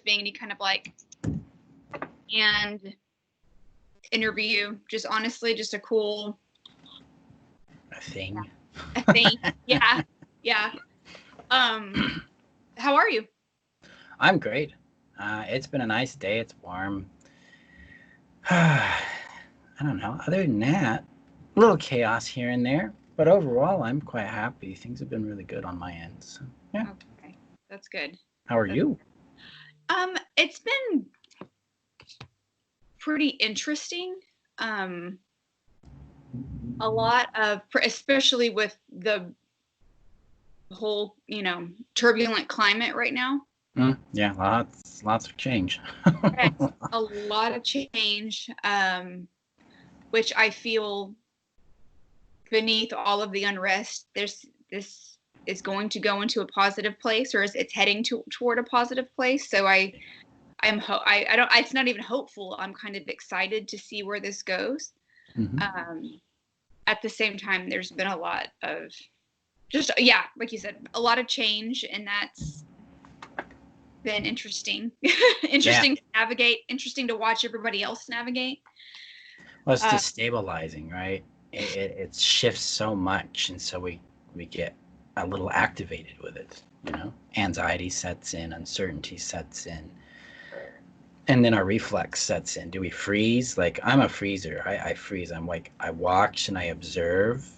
being any kind of like and interview. Just honestly, just a cool thing. A thing. Yeah. Yeah. How are you? I'm great. It's been a nice day. It's warm. I don't know. Other than that, a little chaos here and there, but overall, I'm quite happy. Things have been really good on my end. So, yeah. Okay, that's good. How are you? It's been pretty interesting. A lot of, especially with the whole, turbulent climate right now. Yeah, lots of change. A lot of change, which I feel beneath all of the unrest, this is going to go into a positive place, or it's heading toward a positive place. So I don't, it's not even hopeful. I'm kind of excited to see where this goes. Mm-hmm. At the same time, there's been a lot of just, like you said, a lot of change, and that's been interesting. Interesting to navigate, interesting to watch everybody else navigate. Well, it's destabilizing, right? It shifts so much, and so we get a little activated with it, Anxiety sets in, uncertainty sets in, and then our reflex sets in. Do we freeze? Like, I'm a freezer. I freeze. I'm like, I watch and I observe,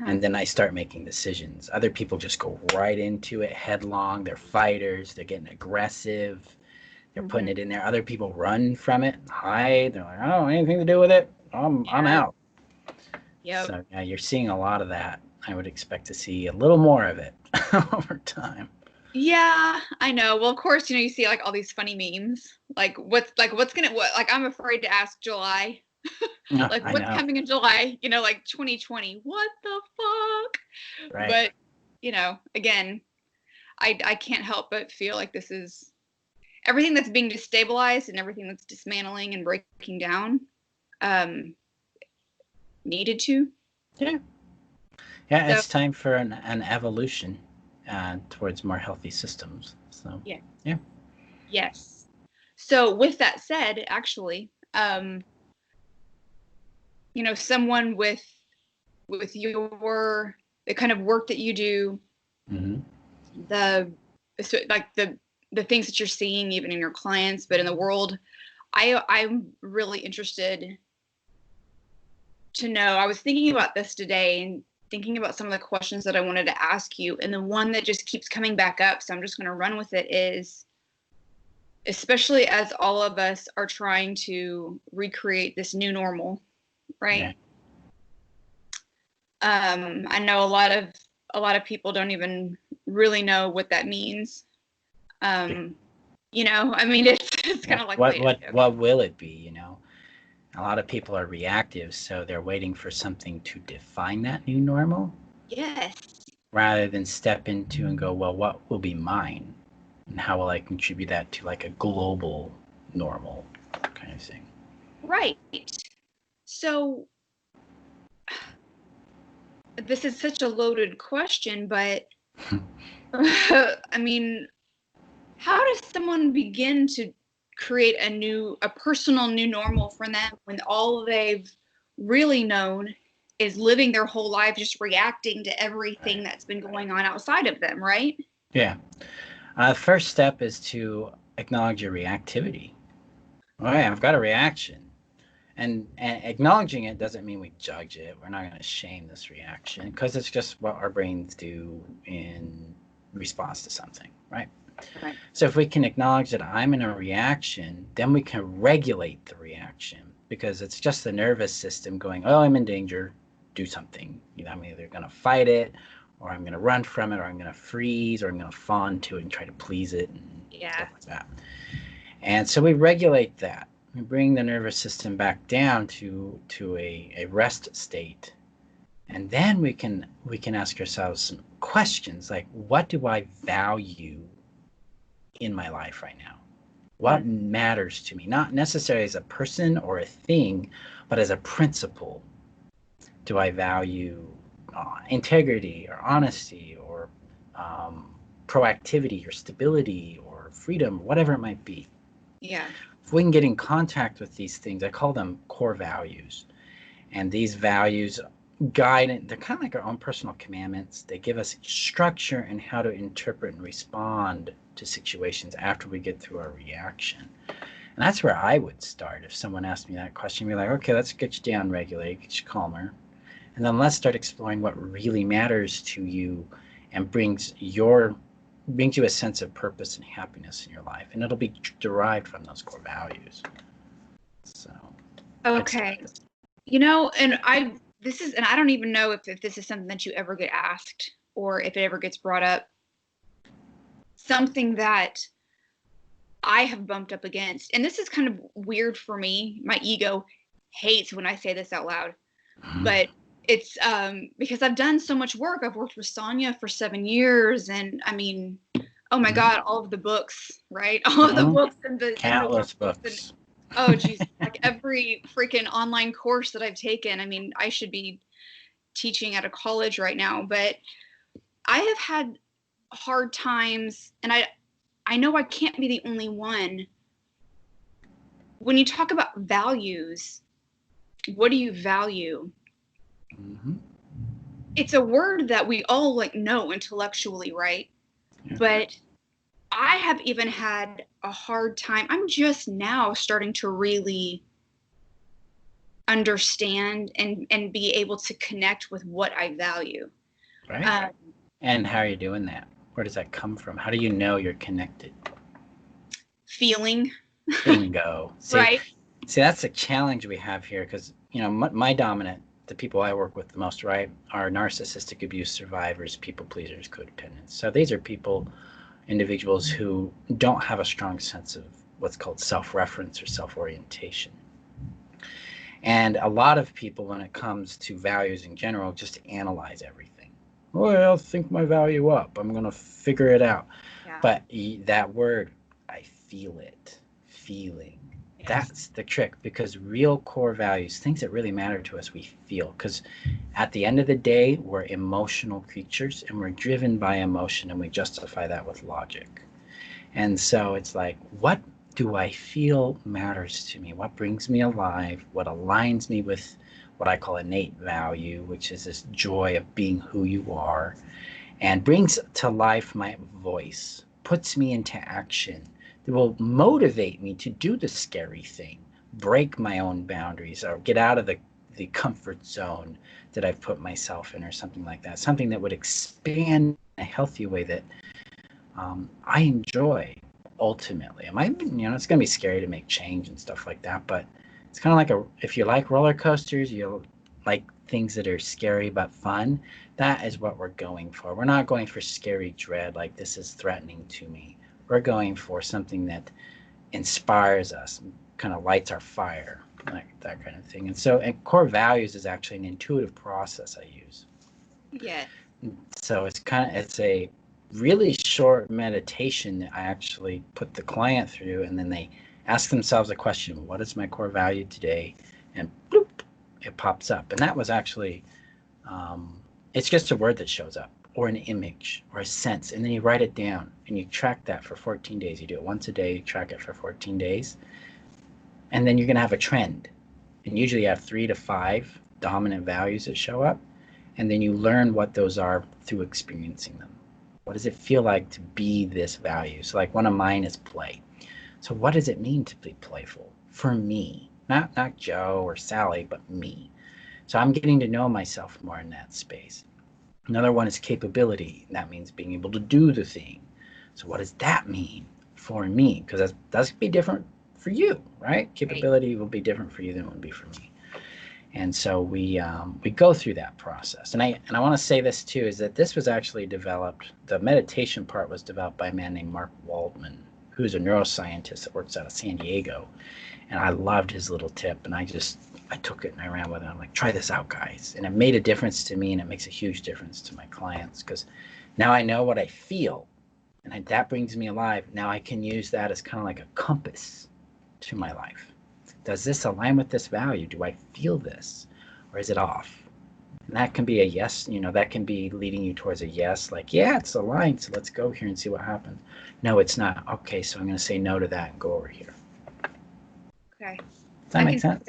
and then I start making decisions. Other people just go right into it headlong. They're fighters. They're getting aggressive. They're putting it in there. Other people run from it, hide. They're like, I don't want anything to do with it. I'm out. Yep. So yeah, you're seeing a lot of that. I would expect to see a little more of it over time. Yeah, I know. Well, of course, you see like all these funny memes. Like I'm afraid to ask July. Like what's coming in July, like 2020. What the fuck? Right. But, again, I can't help but feel like this is everything that's being destabilized and everything that's dismantling and breaking down needed to. Yeah. Yeah, so, it's time for an evolution towards more healthy systems. So yeah. Yes. So with that said, actually, someone with the kind of work that you do, the things that you're seeing even in your clients, but in the world, I'm really interested to know. I was thinking about this today and thinking about some of the questions that I wanted to ask you, and the one that just keeps coming back up, so I'm just going to run with it, is especially as all of us are trying to recreate this new normal, right? Yeah. I know a lot of people don't even really know what that means. I mean, it's kind of like what will it be? A lot of people are reactive, so they're waiting for something to define that new normal. Yes. Rather than step into and go, well, what will be mine? And how will I contribute that to like a global normal kind of thing? Right. So this is such a loaded question, but I mean, how does someone begin to create a personal new normal for them when all they've really known is living their whole life just reacting to everything that's been going on outside of them, right? Yeah. First step is to acknowledge your reactivity. All right, I've got a reaction. And acknowledging it doesn't mean we judge it. We're not going to shame this reaction because it's just what our brains do in response to something, right? Right. So if we can acknowledge that I'm in a reaction, then we can regulate the reaction because it's just the nervous system going, oh, I'm in danger, do something. I'm either going to fight it or I'm going to run from it or I'm going to freeze or I'm going to fawn to it and try to please it and stuff like that. And so we regulate that. We bring the nervous system back down to a rest state. And then we can ask ourselves some questions like, what do I value in my life right now? What matters to me? Not necessarily as a person or a thing, but as a principle. Do I value integrity or honesty or proactivity or stability or or freedom, whatever it might be. Yeah. If we can get in contact with these things, I call them core values. And these values guide, they're kind of like our own personal commandments. They give us structure and how to interpret and respond to situations after we get through our reaction. And that's where I would start if someone asked me that question. Be like, okay, let's get you down regulated, get you calmer. And then let's start exploring what really matters to you and brings you a sense of purpose and happiness in your life. And it'll be derived from those core values. So. Okay. And I don't even know if this is something that you ever get asked or if it ever gets brought up. Something that I have bumped up against, and this is kind of weird for me. My ego hates when I say this out loud, but it's because I've done so much work. I've worked with Sonia for 7 years, and I mean, oh my God, all of the books, right? All of the books and the countless books. Oh geez, like every freaking online course that I've taken. I mean, I should be teaching at a college right now, but I have had hard times, and I know I can't be the only one. When you talk about values, what do you value? Mm-hmm. It's a word that we all know intellectually, right? Yeah. But I have even had a hard time. I'm just now starting to really understand and be able to connect with what I value. Right. And how are you doing that? Where does that come from? How do you know you're connected? Feeling. Bingo. Right. See, that's the challenge we have here because, my dominant, the people I work with the most, right, are narcissistic abuse survivors, people pleasers, codependents. So these are individuals who don't have a strong sense of what's called self-reference or self-orientation. And a lot of people, when it comes to values in general, just analyze everything. Well, I'll think my value up. I'm going to figure it out. Yeah. But that word, I feel it, feeling. Yes. That's the trick, because real core values, things that really matter to us, we feel. Because at the end of the day, we're emotional creatures and we're driven by emotion, and we justify that with logic. And so it's like, what do I feel matters to me? What brings me alive? What aligns me with what I call innate value, which is this joy of being who you are, and brings to life my voice, puts me into action, that will motivate me to do the scary thing, break my own boundaries, or get out of the comfort zone that I've put myself in, or something like that. Something that would expand in a healthy way that I enjoy ultimately. It might, it's going to be scary to make change and stuff like that, but it's kind of like if you like roller coasters, you like things that are scary but fun, that is what we're going for. We're not going for scary dread, like this is threatening to me. We're going for something that inspires us, kind of lights our fire, like that kind of thing. And so, core values is actually an intuitive process I use. Yeah. So it's a really short meditation that I actually put the client through, and then they ask themselves a question: what is my core value today? And bloop, it pops up. And that was actually, it's just a word that shows up, or an image, or a sense. And then you write it down, and you track that for 14 days. You do it once a day, you track it for 14 days. And then you're going to have a trend. And usually you have 3 to 5 dominant values that show up. And then you learn what those are through experiencing them. What does it feel like to be this value? So like one of mine is play. So what does it mean to be playful for me? Not Joe or Sally, but me. So I'm getting to know myself more in that space. Another one is capability. That means being able to do the thing. So what does that mean for me? Because that's be different for you, right? Capability will be different for you than it would be for me. And so we go through that process. And I want to say this too, is that this was actually developed, the meditation part was developed by a man named Mark Waldman, who's a neuroscientist that works out of San Diego. And I loved his little tip, and I took it and I ran with it. I'm like, try this out, guys. And it made a difference to me, and it makes a huge difference to my clients, because now I know what I feel, and that brings me alive. Now I can use that as kind of like a compass to my life. Does this align with this value? Do I feel this, or is it off? And that can be a yes, that can be leading you towards a yes, like, yeah, it's aligned, so let's go here and see what happens. No, it's not. Okay, so I'm going to say no to that and go over here. Okay. Does that make sense?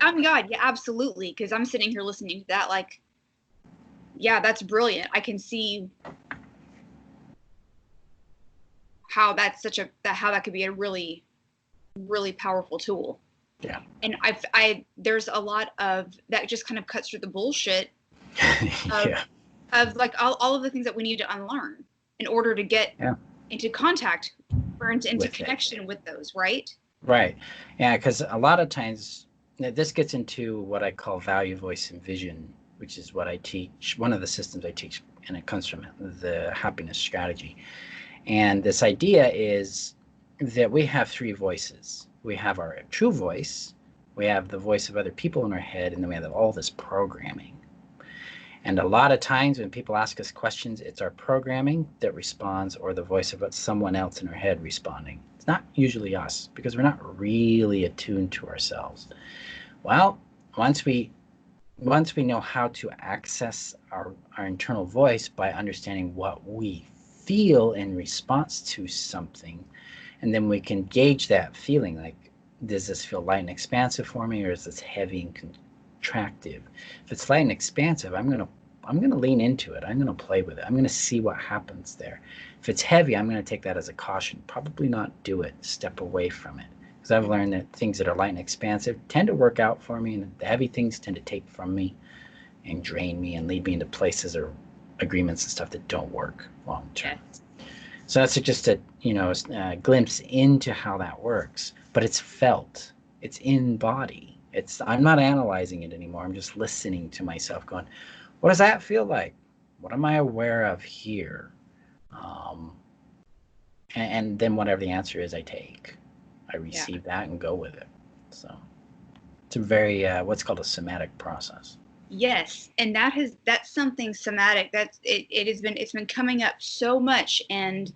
Oh my God, yeah, absolutely. Because I'm sitting here listening to that, like, yeah, that's brilliant. I can see how that's how that could be a really, really powerful tool. Yeah. And there's a lot of that just kind of cuts through the bullshit of like all of the things that we need to unlearn in order to get into contact or into connection with those, right? Right. Yeah, because a lot of times this gets into what I call value, voice, and vision, which is what I teach, one of the systems I teach, and it comes from the happiness strategy. And this idea is that we have three voices. We have our true voice, we have the voice of other people in our head, and then we have all this programming. And a lot of times when people ask us questions, it's our programming that responds or the voice of someone else in our head responding. It's not usually us because we're not really attuned to ourselves. Well, once we know how to access our internal voice by understanding what we feel in response to something, and then we can gauge that feeling, like, does this feel light and expansive for me, or is this heavy and contractive? If it's light and expansive, I'm gonna lean into it. I'm gonna play with it. I'm gonna see what happens there. If it's heavy, I'm gonna take that as a caution. Probably not do it. Step away from it. Because I've learned that things that are light and expansive tend to work out for me, and the heavy things tend to take from me and drain me and lead me into places or agreements and stuff that don't work long term. Yes. So that's just a glimpse into how that works. But it's felt. It's in body. I'm not analyzing it anymore. I'm just listening to myself, going, what does that feel like? What am I aware of here? And then whatever the answer is, I take. I receive that and go with it. So it's a very what's called a somatic process. Yes, and that's something somatic. It's been coming up so much and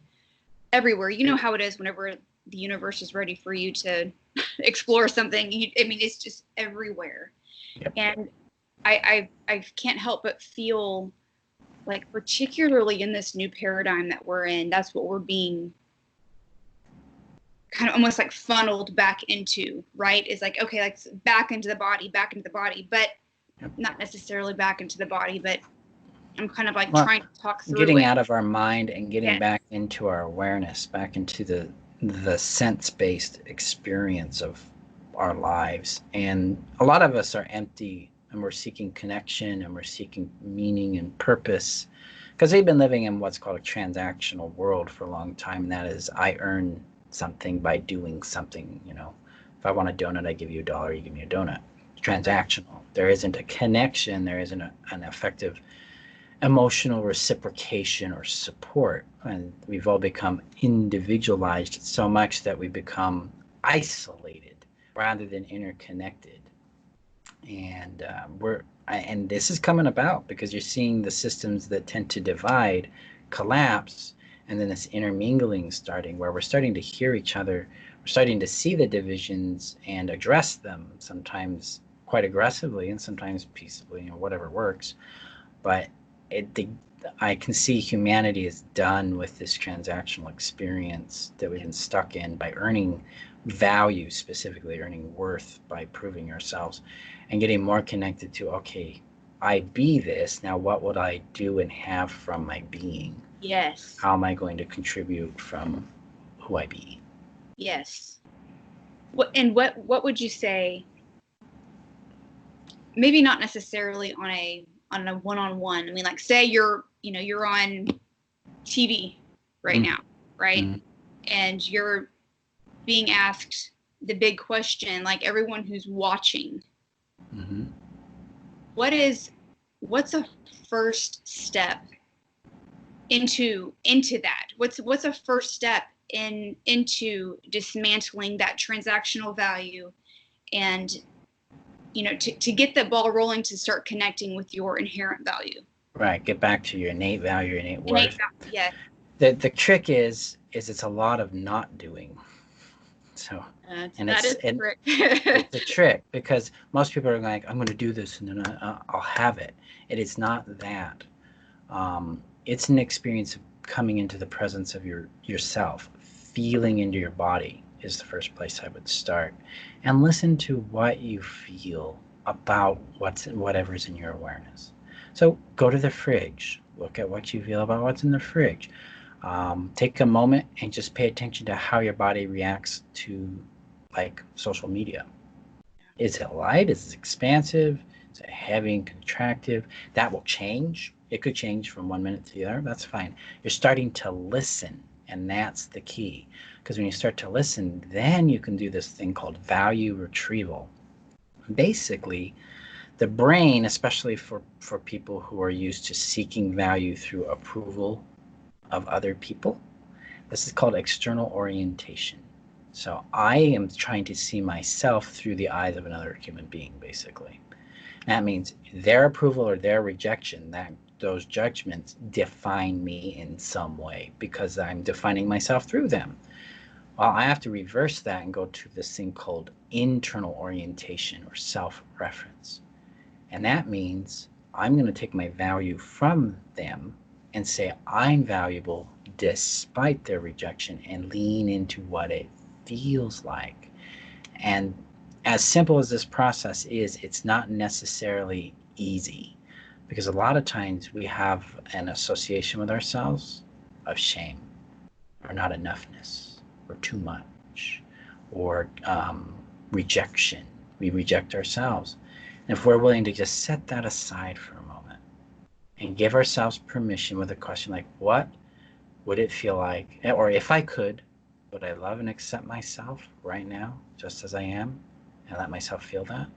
everywhere. You know how it is whenever the universe is ready for you to explore something. It's just everywhere. Yep. And I can't help but feel like, particularly in this new paradigm that we're in, that's what we're being kind of almost like funneled back into, right? Is like, okay, like back into the body, but not necessarily back into the body, but I'm kind of like trying to talk through getting out of our mind and getting back into our awareness, back into the sense-based experience of our lives. And a lot of us are empty, and we're seeking connection, and we're seeking meaning and purpose, because we've been living in what's called a transactional world for a long time. And that is, I earn something by doing something. If I want a donut, I give you $1, you give me a donut. It's transactional. There isn't a connection. There isn't an effective emotional reciprocation or support. And we've all become individualized so much that we become isolated rather than interconnected. And and this is coming about because you're seeing the systems that tend to divide collapse, and then this intermingling starting, where we're starting to hear each other, we're starting to see the divisions and address them, sometimes quite aggressively and sometimes peaceably, whatever works. But I can see humanity is done with this transactional experience that we've been stuck in by earning value, specifically earning worth by proving ourselves, and getting more connected to, okay, I be this, now what would I do and have from my being? Yes. How am I going to contribute from who I be? Yes. What would you say, maybe not necessarily on a one-on-one, like say you're on TV right now, right? And you're being asked the big question, like everyone who's watching, what's a first step into that? What's a first step into dismantling that transactional value, and to get that ball rolling, to start connecting with your inherent value? Right. Get back to your innate value, your innate worth. Yeah. The trick is it's a lot of not doing. So, and that is correct. it's a trick because most people are like, I'm going to do this and then I'll have it. It is not that. It's an experience of coming into the presence of yourself, feeling into your body is the first place I would start, and listen to what you feel about whatever's in your awareness. So go to the fridge, look at what you feel about what's in the fridge. Take a moment and just pay attention to how your body reacts to like social media. Is it light? Is it expansive? Is it heavy and contractive? That will change. It could change from 1 minute to the other. That's fine. You're starting to listen, and that's the key. Because when you start to listen, then you can do this thing called value retrieval. Basically, the brain, especially for people who are used to seeking value through approval of other people, this is called external orientation. So I am trying to see myself through the eyes of another human being, basically. That means their approval or their rejection, that those judgments define me in some way because I'm defining myself through them. Well, I have to reverse that and go to this thing called internal orientation or self-reference. And that means I'm going to take my value from them and say I'm valuable despite their rejection and lean into what it feels like. And as simple as this process is, it's not necessarily easy because a lot of times we have an association with ourselves of shame or not enoughness or too much or rejection. We reject ourselves. And if we're willing to just set that aside for a moment and give ourselves permission with a question like, what would it feel like, or if I could, would I love and accept myself right now, just as I am, and let myself feel that?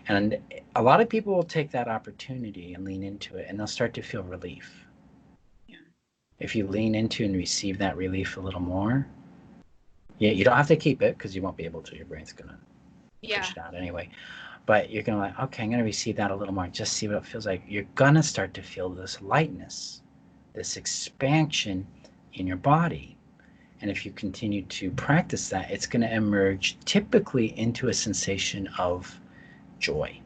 And a lot of people will take that opportunity and lean into it, and they'll start to feel relief. Yeah. If you lean into and receive that relief a little more, you don't have to keep it because you won't be able to. Your brain's going to push it out anyway. But you're going to like, okay, I'm going to receive that a little more, just see what it feels like. You're going to start to feel this lightness, this expansion in your body. And if you continue to practice that, it's going to emerge typically into a sensation of joy.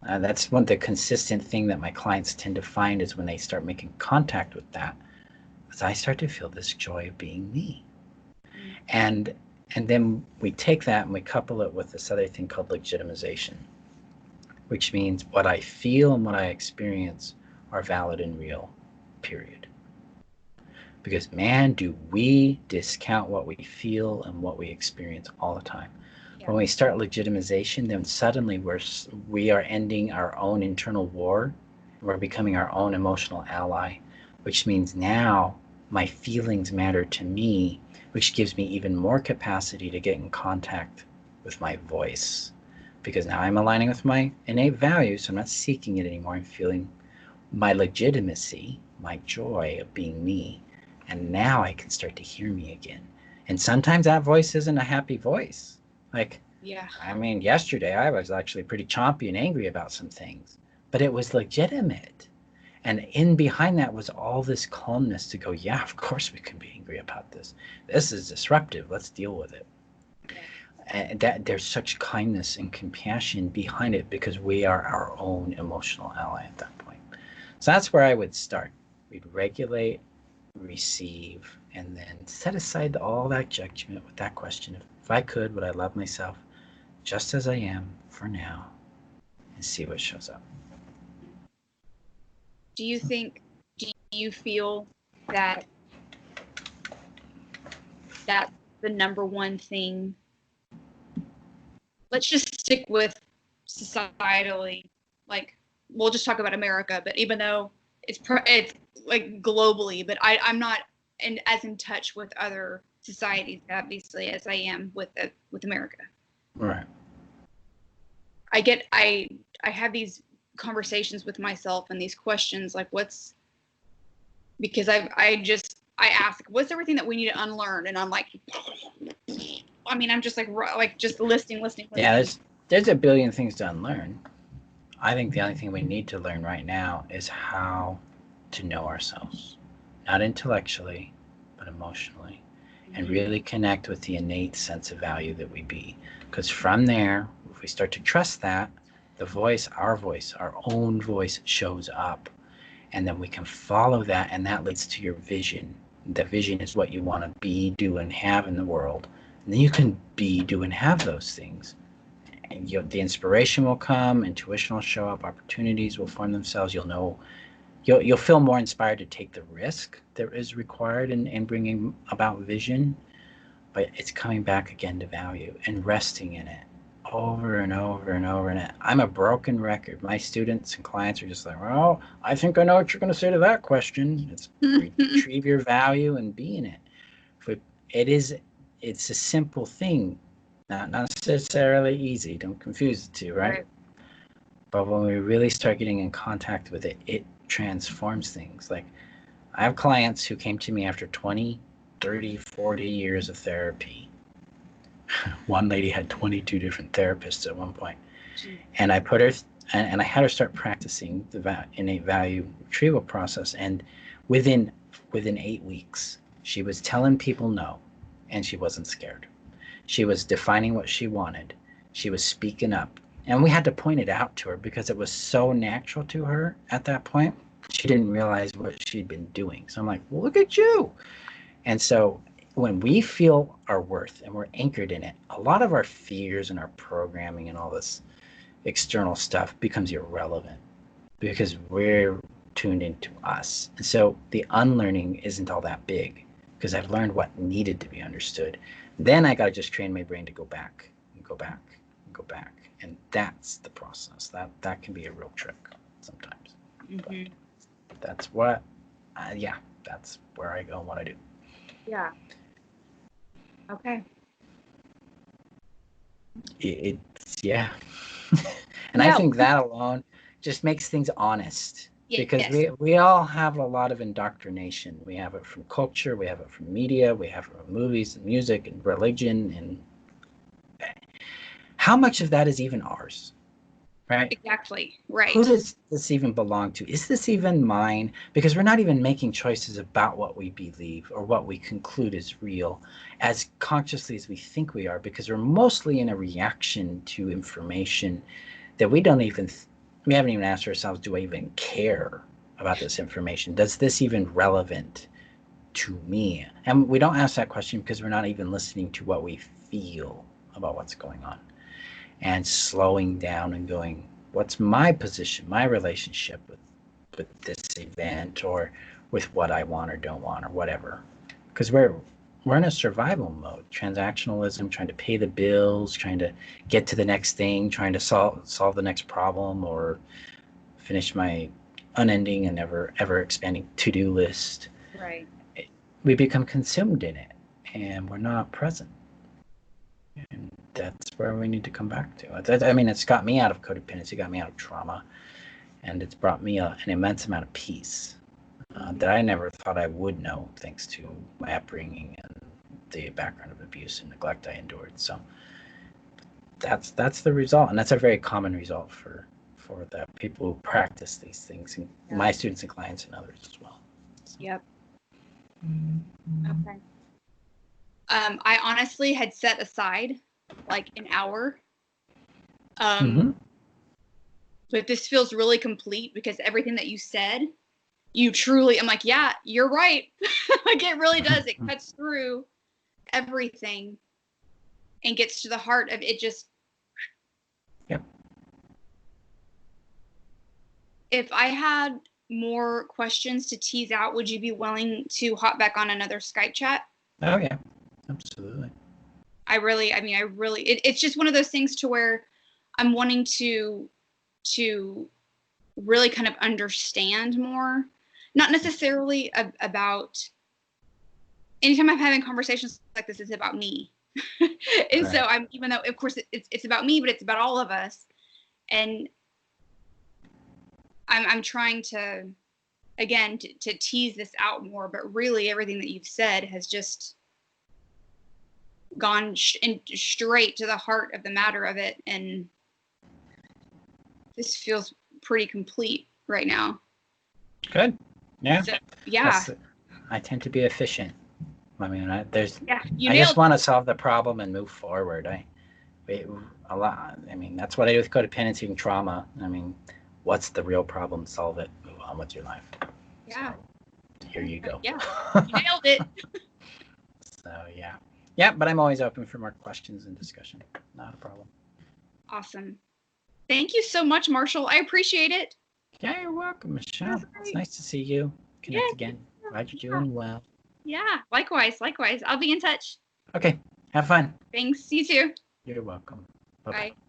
That's one of the consistent thing that my clients tend to find is when they start making contact with that, is I start to feel this joy of being me. And then we take that and we couple it with this other thing called legitimization, which means what I feel and what I experience are valid and real, period. Because man, do we discount what we feel and what we experience all the time. Yeah. When we start legitimization, then suddenly we are ending our own internal war. We're becoming our own emotional ally, which means now my feelings matter to me, which gives me even more capacity to get in contact with my voice. Because now I'm aligning with my innate values, so I'm not seeking it anymore. I'm feeling my legitimacy, my joy of being me. And now I can start to hear me again. And sometimes that voice isn't a happy voice. Like, yeah. I mean, yesterday I was actually pretty chompy and angry about some things, but it was legitimate. And in behind that was all this calmness to go, yeah, of course we can be angry about this. This is disruptive. Let's deal with it. Yeah. And that there's such kindness and compassion behind it because we are our own emotional ally at that point. So that's where I would start. We'd regulate, receive, and then set aside all that judgment with that question. If I could, would I love myself just as I am for now and see what shows up? Do you feel that that's the number one thing? Let's just stick with societally, like we'll just talk about America, but even though it's like globally, but I'm not as in touch with other societies obviously as I am with America. Right. I have these conversations with myself and these questions like because I ask what's everything that we need to unlearn, and I'm like, I mean, I'm just like just listing. Yeah, there's a billion things to unlearn. I think the only thing we need to learn right now is how to know ourselves, not intellectually, but emotionally. and really connect with the innate sense of value that we be. Because from there, if we start to trust that, the voice, our own voice shows up. And then we can follow that, and that leads to your vision. The vision is what you want to be, do, and have in the world. And then you can be, do, and have those things. And the inspiration will come, intuition will show up, opportunities will form themselves. You'll feel more inspired to take the risk that is required in bringing about vision, but it's coming back again to value and resting in it over and over and over. And I'm a broken record. My students and clients are just like, well, I think I know what you're going to say to that question. It's retrieve your value and be in it. It's a simple thing, not necessarily easy. Don't confuse the two, right? But when we really start getting in contact with it, it transforms things. Like, I have clients who came to me after 20, 30, 40 years of therapy. One lady had 22 different therapists at one point. And I put her, and I had her start practicing the innate value retrieval process. And within 8 weeks, she was telling people no, and she wasn't scared. She was defining what she wanted. She was speaking up. And we had to point it out to her because it was so natural to her at that point. She didn't realize what she'd been doing. So I'm like, well, look at you. And so when we feel our worth and we're anchored in it, a lot of our fears and our programming and all this external stuff becomes irrelevant because we're tuned into us. And so the unlearning isn't all that big because I've learned what needed to be understood. Then I got to just train my brain to go back and go back and go back. And that's the process. That can be a real trick sometimes. Mm-hmm. But that's what, that's where I go and what I do. Yeah. Okay. And I think that alone just makes things honest. Because we all have a lot of indoctrination. We have it from culture, we have it from media, we have it from movies and music and religion. And how much of that is even ours? Right? Exactly. Right. Who does this even belong to? Is this even mine? Because we're not even making choices about what we believe or what we conclude is real as consciously as we think we are, because we're mostly in a reaction to information that we haven't even asked ourselves, do I even care about this information? Does this even relevant to me? And we don't ask that question because we're not even listening to what we feel about what's going on. And slowing down and going, what's my position, my relationship with this event or with what I want or don't want or whatever? Because we're in a survival mode, transactionalism, trying to pay the bills, trying to get to the next thing, trying to solve the next problem or finish my unending and ever expanding to-do list. Right. We become consumed in it and we're not present. And that's where we need to come back to. I mean, it's got me out of codependency, got me out of trauma, and it's brought me an immense amount of peace that I never thought I would know, thanks to my upbringing and the background of abuse and neglect I endured. So that's the result, and that's a very common result for the people who practice these things, and my students and clients and others as well. So. Yep. Okay. I honestly had set aside like an hour. But this feels really complete because everything that you said, I'm like, yeah, you're right. Like, it really does. It cuts through everything and gets to the heart of it. Just, yep. If I had more questions to tease out, would you be willing to hop back on another Skype chat? Oh yeah, absolutely. It's just one of those things to where I'm wanting to really kind of understand more, not necessarily about, anytime I'm having conversations like this, it's about me. And right. So even though of course it's about me, but it's about all of us. And I'm trying to, again, to tease this out more, but really everything that you've said has just gone straight to the heart of the matter of it. And this feels pretty complete right now. Good. Yeah. So, yeah. I tend to be efficient. I mean, I you just nailed want to solve the problem and move forward. A lot. I mean, that's what I do with codependency and trauma. I mean, what's the real problem? Solve it. Move on with your life. Yeah. So, here you go. Yeah, you nailed it. So yeah. But I'm always open for more questions and discussion. Not a problem. Awesome. Thank you so much, Marshall. I appreciate it. Yeah, you're welcome, Michelle. It's nice to see you. Connect again. Glad you're doing well. Yeah, likewise. I'll be in touch. Okay, have fun. Thanks. You too. You're welcome. Bye-bye. Bye.